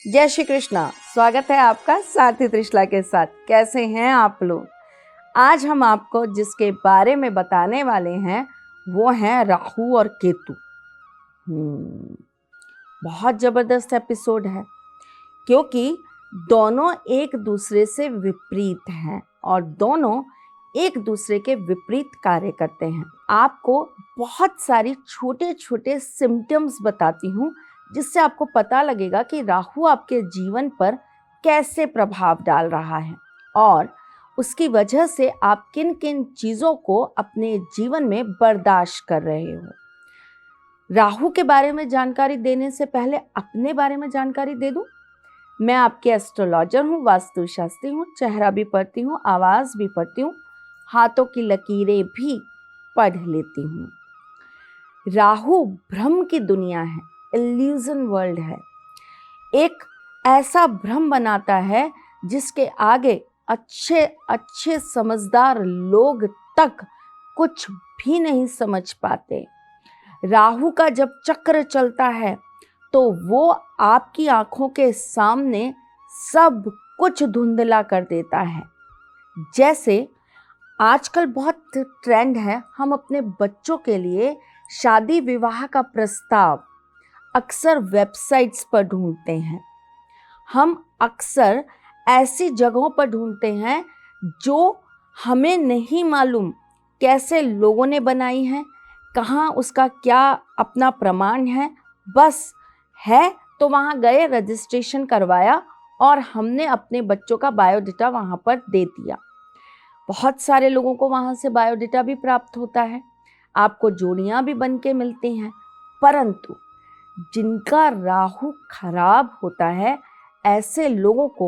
जय श्री कृष्णा। स्वागत है आपका साथी त्रिशला के साथ। कैसे हैं आप लोग? आज हम आपको जिसके बारे में बताने वाले हैं वो हैं राहु और केतु। बहुत ज़बरदस्त एपिसोड है क्योंकि दोनों एक दूसरे से विपरीत हैं और दोनों एक दूसरे के विपरीत कार्य करते हैं। आपको बहुत सारी छोटे छोटे सिम्टम्स बताती हूँ जिससे आपको पता लगेगा कि राहु आपके जीवन पर कैसे प्रभाव डाल रहा है और उसकी वजह से आप किन किन चीज़ों को अपने जीवन में बर्दाश्त कर रहे हो। राहु के बारे में जानकारी देने से पहले अपने बारे में जानकारी दे दूं। मैं आपकी एस्ट्रोलॉजर हूँ, वास्तुशास्त्री हूँ, चेहरा भी पढ़ती हूँ, आवाज़ भी पढ़ती हूँ, हाथों की लकीरें भी पढ़ लेती हूँ। राहु भ्रम की दुनिया है, इल्यूजन वर्ल्ड है। एक ऐसा भ्रम बनाता है जिसके आगे अच्छे अच्छे समझदार लोग तक कुछ भी नहीं समझ पाते। राहु का जब चक्र चलता है तो वो आपकी आंखों के सामने सब कुछ धुंधला कर देता है। जैसे आजकल बहुत ट्रेंड है, हम अपने बच्चों के लिए शादी विवाह का प्रस्ताव अक्सर वेबसाइट्स पर ढूंढते हैं। हम अक्सर ऐसी जगहों पर ढूंढते हैं जो हमें नहीं मालूम कैसे लोगों ने बनाई है, कहाँ उसका क्या अपना प्रमाण है। बस है तो वहाँ गए, रजिस्ट्रेशन करवाया और हमने अपने बच्चों का बायोडाटा वहाँ पर दे दिया। बहुत सारे लोगों को वहाँ से बायोडाटा भी प्राप्त होता है, आपको जोड़ियाँ भी बन के मिलती हैं, परंतु जिनका राहु खराब होता है ऐसे लोगों को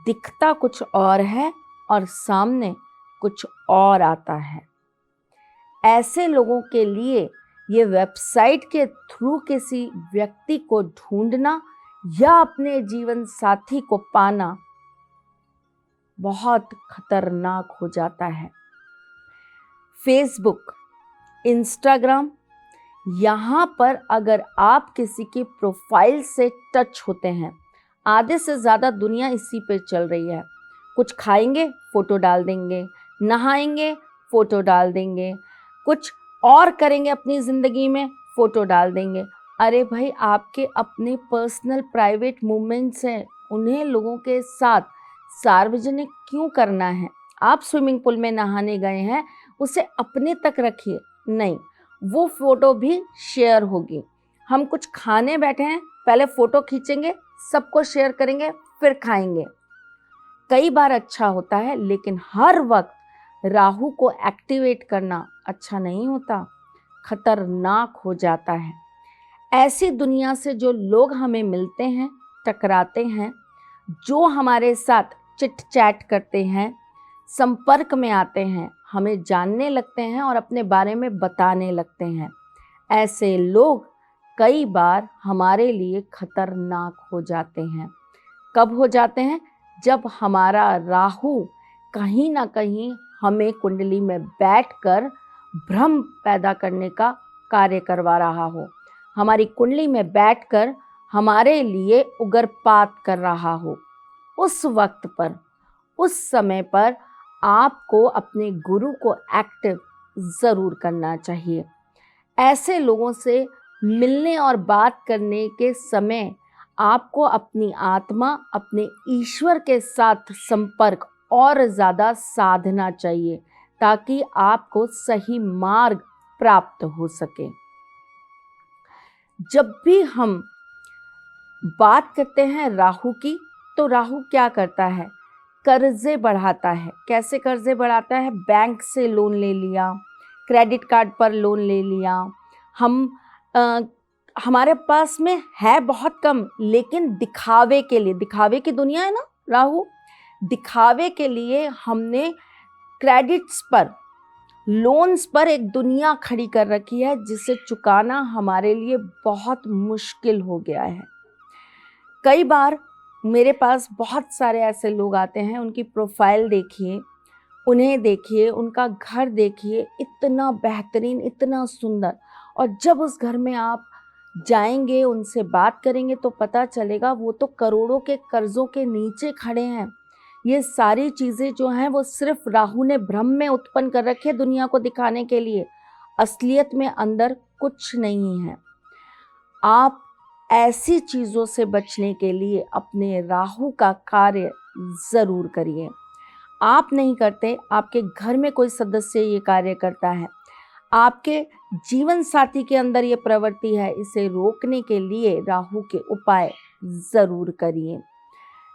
दिखता कुछ और है और सामने कुछ और आता है। ऐसे लोगों के लिए ये वेबसाइट के थ्रू किसी व्यक्ति को ढूंढना या अपने जीवन साथी को पाना बहुत खतरनाक हो जाता है। फेसबुक, इंस्टाग्राम, यहाँ पर अगर आप किसी की प्रोफाइल से टच होते हैं, आधे से ज़्यादा दुनिया इसी पे चल रही है। कुछ खाएंगे फ़ोटो डाल देंगे, नहाएंगे फ़ोटो डाल देंगे, कुछ और करेंगे अपनी ज़िंदगी में फ़ोटो डाल देंगे। अरे भाई, आपके अपने पर्सनल प्राइवेट मोमेंट्स हैं, उन्हें लोगों के साथ सार्वजनिक क्यों करना है? आप स्विमिंग पूल में नहाने गए हैं, उसे अपने तक रखिए। नहीं, वो फ़ोटो भी शेयर होगी। हम कुछ खाने बैठे हैं, पहले फ़ोटो खींचेंगे, सबको शेयर करेंगे, फिर खाएंगे। कई बार अच्छा होता है, लेकिन हर वक्त राहु को एक्टिवेट करना अच्छा नहीं होता, खतरनाक हो जाता है। ऐसी दुनिया से जो लोग हमें मिलते हैं, टकराते हैं, जो हमारे साथ चिट चैट करते हैं, संपर्क में आते हैं, हमें जानने लगते हैं और अपने बारे में बताने लगते हैं, ऐसे लोग कई बार हमारे लिए खतरनाक हो जाते हैं। कब हो जाते हैं? जब हमारा राहु कहीं ना कहीं हमें कुंडली में बैठकर भ्रम पैदा करने का कार्य करवा रहा हो, हमारी कुंडली में बैठकर हमारे लिए उग्रपात कर रहा हो। उस वक्त पर, उस समय पर आपको अपने गुरु को एक्टिव ज़रूर करना चाहिए। ऐसे लोगों से मिलने और बात करने के समय आपको अपनी आत्मा, अपने ईश्वर के साथ संपर्क और ज़्यादा साधना चाहिए ताकि आपको सही मार्ग प्राप्त हो सके। जब भी हम बात करते हैं राहु की, तो राहु क्या करता है? कर्जे बढ़ाता है। कैसे कर्जे बढ़ाता है? बैंक से लोन ले लिया, क्रेडिट कार्ड पर लोन ले लिया। हमारे पास में है बहुत कम, लेकिन दिखावे के लिए, दिखावे की दुनिया है ना राहु, दिखावे के लिए हमने क्रेडिट्स पर, लोन्स पर एक दुनिया खड़ी कर रखी है जिसे चुकाना हमारे लिए बहुत मुश्किल हो गया है। कई बार मेरे पास बहुत सारे ऐसे लोग आते हैं, उनकी प्रोफाइल देखिए, उन्हें देखिए, उनका घर देखिए, इतना बेहतरीन, इतना सुंदर, और जब उस घर में आप जाएंगे, उनसे बात करेंगे तो पता चलेगा वो तो करोड़ों के कर्जों के नीचे खड़े हैं। ये सारी चीज़ें जो हैं वो सिर्फ राहु ने भ्रम में उत्पन्न कर रखे दुनिया को दिखाने के लिए। असलियत में अंदर कुछ नहीं है। आप ऐसी चीज़ों से बचने के लिए अपने राहु का कार्य ज़रूर करिए। आप नहीं करते, आपके घर में कोई सदस्य ये कार्य करता है, आपके जीवन साथी के अंदर ये प्रवृत्ति है, इसे रोकने के लिए राहु के उपाय ज़रूर करिए।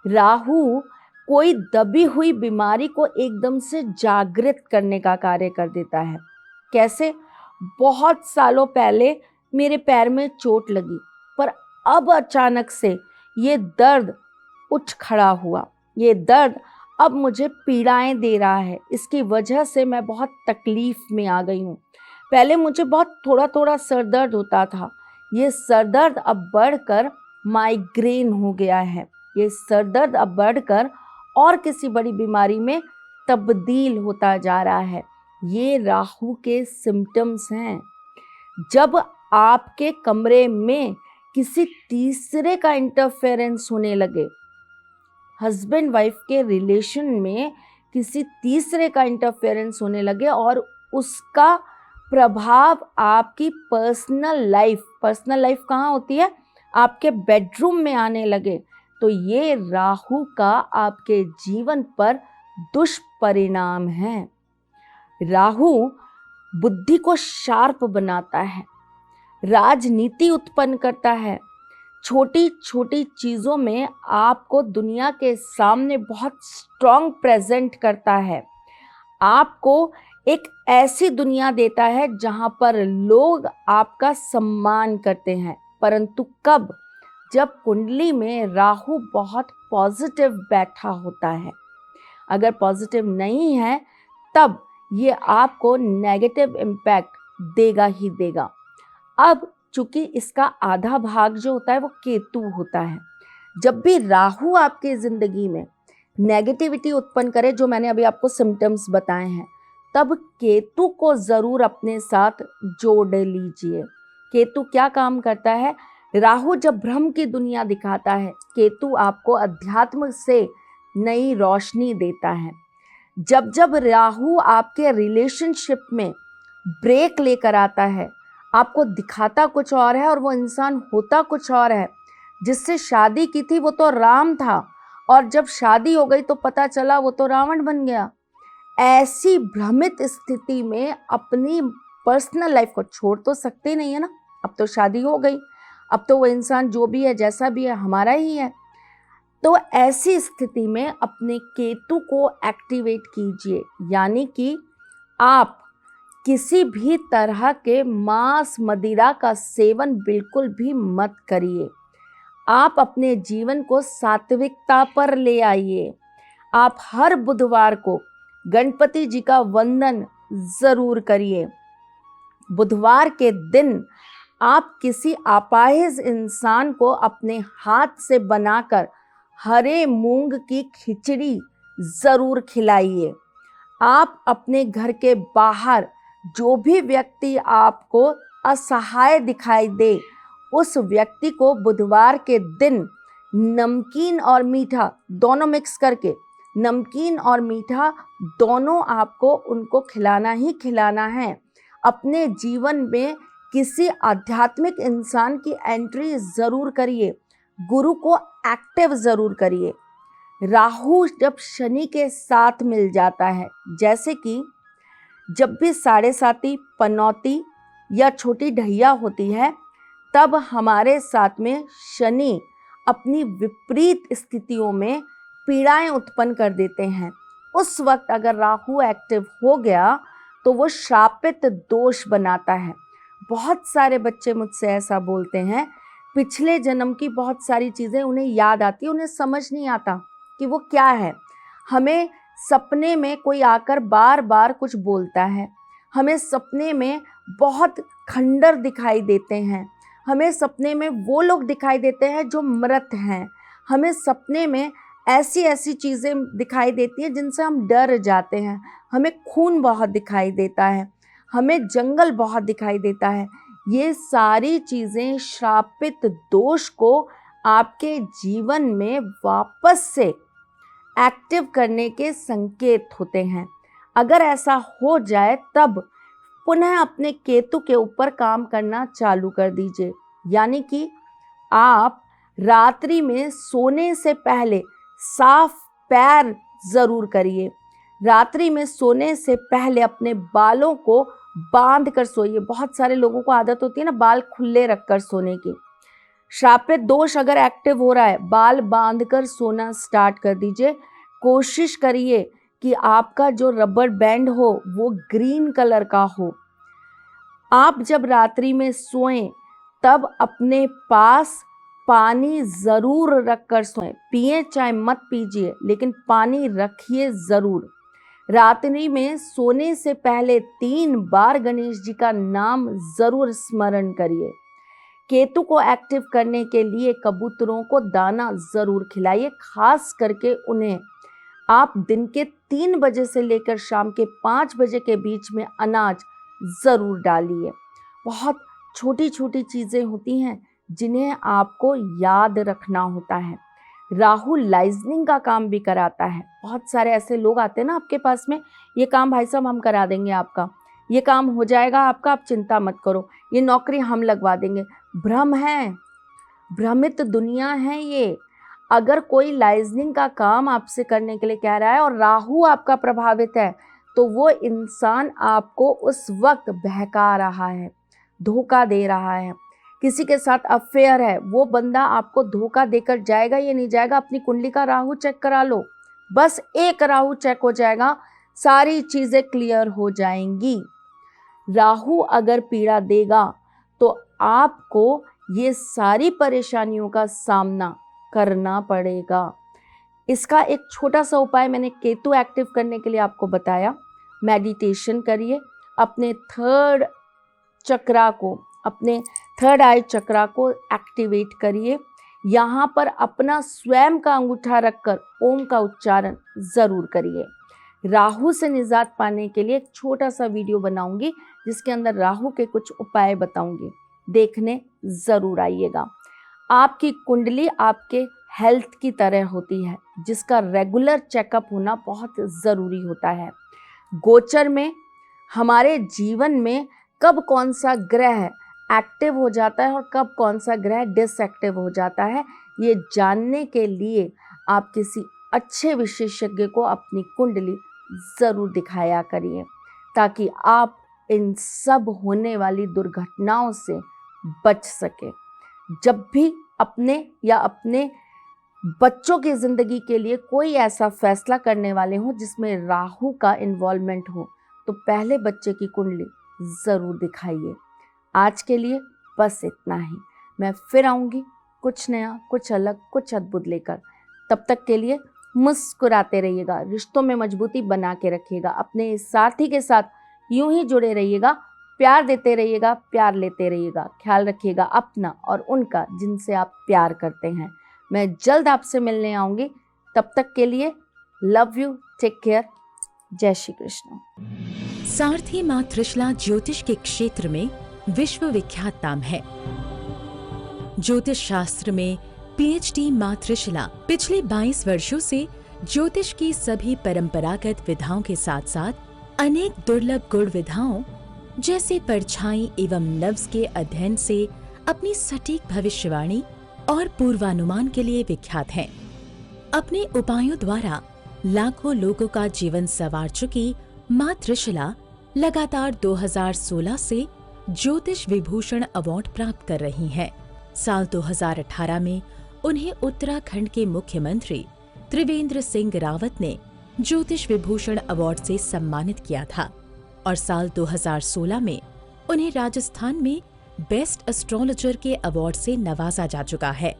राहु कोई दबी हुई बीमारी को एकदम से जागृत करने का कार्य कर देता है। कैसे? बहुत सालों पहले मेरे पैर में चोट लगी, पर अब अचानक से ये दर्द उठ खड़ा हुआ। ये दर्द अब मुझे पीड़ाएं दे रहा है। इसकी वजह से मैं बहुत तकलीफ में आ गई हूँ। पहले मुझे बहुत थोड़ा थोड़ा सर दर्द होता था, ये सर दर्द अब बढ़कर माइग्रेन हो गया है। ये सर दर्द अब बढ़कर और किसी बड़ी बीमारी में तब्दील होता जा रहा है। ये राहु के सिम्टम्स हैं। जब आपके कमरे में किसी तीसरे का इंटरफेरेंस होने लगे, हस्बैंड वाइफ के रिलेशन में किसी तीसरे का इंटरफेरेंस होने लगे और उसका प्रभाव आपकी पर्सनल लाइफ कहाँ होती है? आपके बेडरूम में आने लगे, तो ये राहु का आपके जीवन पर दुष्परिणाम है। राहु बुद्धि को शार्प बनाता है, राजनीति उत्पन्न करता है, छोटी छोटी चीज़ों में आपको दुनिया के सामने बहुत स्ट्रॉन्ग प्रेजेंट करता है। आपको एक ऐसी दुनिया देता है जहाँ पर लोग आपका सम्मान करते हैं। परंतु कब? जब कुंडली में राहु बहुत पॉजिटिव बैठा होता है। अगर पॉजिटिव नहीं है तब ये आपको नेगेटिव इम्पैक्ट देगा ही देगा। अब चूंकि इसका आधा भाग जो होता है वो केतु होता है। जब भी राहु आपके ज़िंदगी में नेगेटिविटी उत्पन्न करे, जो मैंने अभी आपको सिम्टम्स बताए हैं, तब केतु को ज़रूर अपने साथ जोड़ लीजिए। केतु क्या काम करता है? राहु जब भ्रम की दुनिया दिखाता है, केतु आपको अध्यात्म से नई रोशनी देता है। जब जब राहु आपके रिलेशनशिप में ब्रेक लेकर आता है, आपको दिखाता कुछ और है और वो इंसान होता कुछ और है। जिससे शादी की थी वो तो राम था, और जब शादी हो गई तो पता चला वो तो रावण बन गया। ऐसी भ्रमित स्थिति में अपनी पर्सनल लाइफ को छोड़ तो सकते नहीं है ना। अब तो शादी हो गई, अब तो वो इंसान जो भी है, जैसा भी है, हमारा ही है। तो ऐसी स्थिति में अपने केतु को एक्टिवेट कीजिए, यानी कि आप किसी भी तरह के मांस मदिरा का सेवन बिल्कुल भी मत करिए। आप अपने जीवन को सात्विकता पर ले आइए। आप हर बुधवार को गणपति जी का वंदन ज़रूर करिए। बुधवार के दिन आप किसी अपाहिज इंसान को अपने हाथ से बनाकर हरे मूंग की खिचड़ी ज़रूर खिलाइए। आप अपने घर के बाहर जो भी व्यक्ति आपको असहाय दिखाई दे, उस व्यक्ति को बुधवार के दिन नमकीन और मीठा दोनों मिक्स करके, नमकीन और मीठा दोनों आपको उनको खिलाना ही खिलाना है। अपने जीवन में किसी आध्यात्मिक इंसान की एंट्री ज़रूर करिए, गुरु को एक्टिव ज़रूर करिए। राहु जब शनि के साथ मिल जाता है, जैसे कि जब भी साढ़े साती, पनौती या छोटी ढैया होती है, तब हमारे साथ में शनि अपनी विपरीत स्थितियों में पीड़ाएं उत्पन्न कर देते हैं। उस वक्त अगर राहु एक्टिव हो गया तो वो शापित दोष बनाता है। बहुत सारे बच्चे मुझसे ऐसा बोलते हैं, पिछले जन्म की बहुत सारी चीज़ें उन्हें याद आती, उन्हें समझ नहीं आता कि वो क्या है। हमें सपने में कोई आकर बार बार कुछ बोलता है, हमें सपने में बहुत खंडर दिखाई देते हैं, हमें सपने में वो लोग दिखाई देते हैं जो मृत हैं, हमें सपने में ऐसी ऐसी चीज़ें दिखाई देती हैं जिनसे हम डर जाते हैं, हमें खून बहुत दिखाई देता है, हमें जंगल बहुत दिखाई देता है। ये सारी चीजें श्रापित दोष को आपके जीवन में वापस से एक्टिव करने के संकेत होते हैं। अगर ऐसा हो जाए तब पुनः अपने केतु के ऊपर काम करना चालू कर दीजिए। यानी कि आप रात्रि में सोने से पहले साफ पैर जरूर करिए। रात्रि में सोने से पहले अपने बालों को बांध कर सोइए। बहुत सारे लोगों को आदत होती है ना बाल खुले रखकर सोने की। श्रापित दोष अगर एक्टिव हो रहा है, बाल बांधकर सोना स्टार्ट कर दीजिए। कोशिश करिए कि आपका जो रबर बैंड हो वो ग्रीन कलर का हो। आप जब रात्रि में सोएं तब अपने पास पानी ज़रूर रखकर सोएं। पिए चाहे मत पीजिए, लेकिन पानी रखिए ज़रूर। रात्रि में सोने से पहले 3 बार गणेश जी का नाम ज़रूर स्मरण करिए। केतु को एक्टिव करने के लिए कबूतरों को दाना ज़रूर खिलाइए। खास करके उन्हें आप दिन के 3 बजे से लेकर शाम के 5 बजे के बीच में अनाज ज़रूर डालिए। बहुत छोटी छोटी चीज़ें होती हैं जिन्हें आपको याद रखना होता है। राहु लाइजनिंग का काम भी कराता है। बहुत सारे ऐसे लोग आते हैं ना आपके पास में, ये काम भाई साहब हम करा देंगे आपका, ये काम हो जाएगा आपका, आप चिंता मत करो, ये नौकरी हम लगवा देंगे। भ्रम है, भ्रमित दुनिया है ये। अगर कोई लाइजनिंग का काम आपसे करने के लिए कह रहा है और राहु आपका प्रभावित है तो वो इंसान आपको उस वक्त बहका रहा है, धोखा दे रहा है। किसी के साथ अफेयर है, वो बंदा आपको धोखा देकर जाएगा या नहीं जाएगा। अपनी कुंडली का राहु चेक करा लो, बस एक राहु चेक हो जाएगा, सारी चीज़ें क्लियर हो जाएंगी। राहु अगर पीड़ा देगा तो आपको ये सारी परेशानियों का सामना करना पड़ेगा। इसका एक छोटा सा उपाय मैंने केतु एक्टिव करने के लिए आपको बताया। मेडिटेशन करिए, अपने थर्ड आई चक्रा को एक्टिवेट करिए। यहाँ पर अपना स्वयं का अंगूठा रखकर ओम का उच्चारण ज़रूर करिए। राहु से निजात पाने के लिए एक छोटा सा वीडियो बनाऊंगी जिसके अंदर राहु के कुछ उपाय बताऊंगी, देखने ज़रूर आइएगा। आपकी कुंडली आपके हेल्थ की तरह होती है जिसका रेगुलर चेकअप होना बहुत ज़रूरी होता है। गोचर में हमारे जीवन में कब कौन सा ग्रह एक्टिव हो जाता है और कब कौन सा ग्रह डिसएक्टिव हो जाता है, ये जानने के लिए आप किसी अच्छे विशेषज्ञ को अपनी कुंडली ज़रूर दिखाया करिए ताकि आप इन सब होने वाली दुर्घटनाओं से बच सके। जब भी अपने या अपने बच्चों की ज़िंदगी के लिए कोई ऐसा फैसला करने वाले हों जिसमें राहु का इन्वॉल्वमेंट हो तो पहले बच्चे की कुंडली ज़रूर दिखाइए। आज के लिए बस इतना ही। मैं फिर आऊँगी कुछ नया, कुछ अलग, कुछ अद्भुत लेकर। तब तक के लिए मुस्कुराते रहिएगा, रिश्तों में मजबूती बना के रखिएगा, अपने साथी के साथ यूं ही जुड़े रहिएगा, प्यार देते रहिएगा, प्यार लेते रहिएगा। ख्याल रखिएगा अपना और उनका जिनसे आप प्यार करते हैं। मैं जल्द आपसे मिलने आऊँगी, तब तक के लिए लव यू, टेक केयर, जय श्री कृष्ण। सारथी मां त्रिशला ज्योतिष के क्षेत्र में विश्व विख्यात नाम है। ज्योतिष शास्त्र में पीएचडी मां त्रिशला पिछले 22 वर्षों से ज्योतिष की सभी परंपरागत विधाओं के साथ साथ अनेक दुर्लभ गुण विधाओं जैसे परछाई एवं नव्स के अध्ययन से अपनी सटीक भविष्यवाणी और पूर्वानुमान के लिए विख्यात हैं। अपने उपायों द्वारा लाखों लोगों का जीवन संवार चुकी मां त्रिशला लगातार 2016 से ज्योतिष विभूषण अवार्ड प्राप्त कर रही हैं। साल 2018 में उन्हें उत्तराखंड के मुख्यमंत्री त्रिवेंद्र सिंह रावत ने ज्योतिष विभूषण अवार्ड से सम्मानित किया था और साल 2016 में उन्हें राजस्थान में बेस्ट एस्ट्रोलॉजर के अवार्ड से नवाजा जा चुका है।